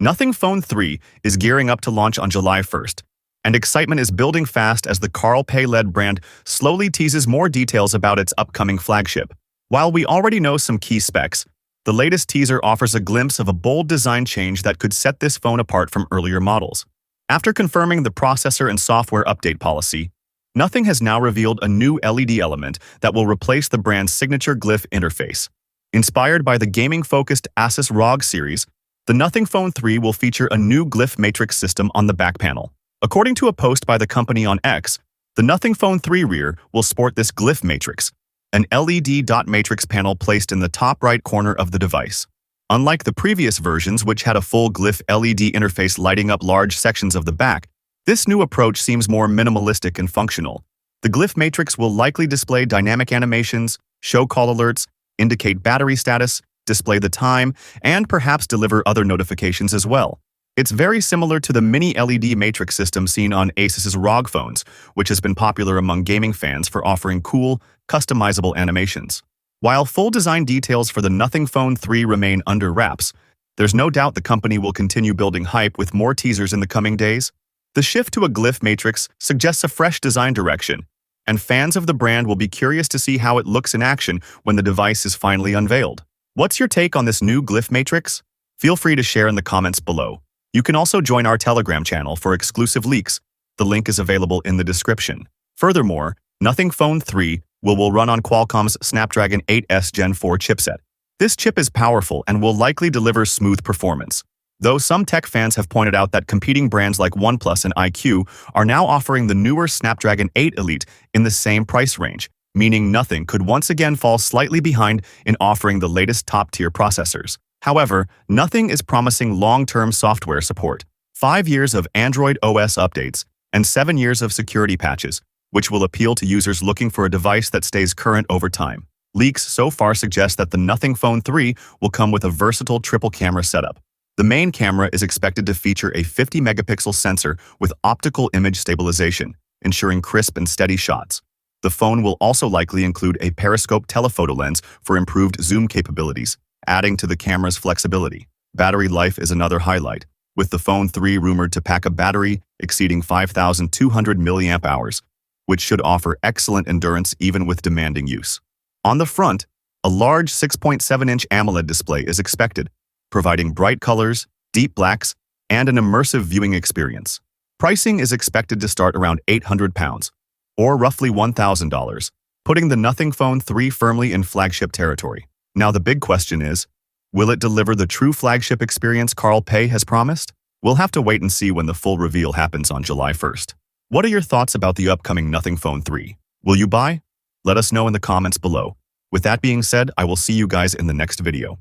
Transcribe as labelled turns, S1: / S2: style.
S1: Nothing Phone 3 is gearing up to launch on July 1st, and excitement is building fast as the Carl Pei-led brand slowly teases more details about its upcoming flagship. While we already know some key specs, the latest teaser offers a glimpse of a bold design change that could set this phone apart from earlier models. After confirming the processor and software update policy, Nothing has now revealed a new LED element that will replace the brand's signature Glyph Interface. Inspired by the gaming-focused Asus ROG series, the Nothing Phone 3 will feature a new Glyph Matrix system on the back panel. According to a post by the company on X, the Nothing Phone 3 rear will sport this Glyph Matrix, an LED dot matrix panel placed in the top right corner of the device. Unlike the previous versions, which had a full Glyph LED interface lighting up large sections of the back, this new approach seems more minimalistic and functional. The Glyph Matrix will likely display dynamic animations, show call alerts, indicate battery status, display the time, and perhaps deliver other notifications as well. It's very similar to the mini LED matrix system seen on Asus's ROG phones, which has been popular among gaming fans for offering cool, customizable animations. While full design details for the Nothing Phone 3 remain under wraps, there's no doubt the company will continue building hype with more teasers in the coming days. The shift to a Glyph Matrix suggests a fresh design direction, and fans of the brand will be curious to see how it looks in action when the device is finally unveiled. What's your take on this new Glyph Matrix? Feel free to share in the comments below. You can also join our Telegram channel for exclusive leaks. The link is available in the description. Furthermore, Nothing Phone 3 will run on Qualcomm's Snapdragon 8S Gen 4 chipset. This chip is powerful and will likely deliver smooth performance. Though some tech fans have pointed out that competing brands like OnePlus and iQOO are now offering the newer Snapdragon 8 Elite in the same price range, meaning Nothing could once again fall slightly behind in offering the latest top-tier processors. However, Nothing is promising long-term software support, 5 years of Android OS updates, and 7 years of security patches, which will appeal to users looking for a device that stays current over time. Leaks so far suggest that the Nothing Phone 3 will come with a versatile triple-camera setup. The main camera is expected to feature a 50-megapixel sensor with optical image stabilization, ensuring crisp and steady shots. The phone will also likely include a periscope telephoto lens for improved zoom capabilities, adding to the camera's flexibility. Battery life is another highlight, with the Phone 3 rumored to pack a battery exceeding 5,200 mAh, which should offer excellent endurance even with demanding use. On the front, a large 6.7-inch AMOLED display is expected, providing bright colors, deep blacks, and an immersive viewing experience. Pricing is expected to start around £800, or roughly $1,000, putting the Nothing Phone 3 firmly in flagship territory. Now the big question is, will it deliver the true flagship experience Carl Pei has promised? We'll have to wait and see when the full reveal happens on July 1st. What are your thoughts about the upcoming Nothing Phone 3? Will you buy? Let us know in the comments below. With that being said, I will see you guys in the next video.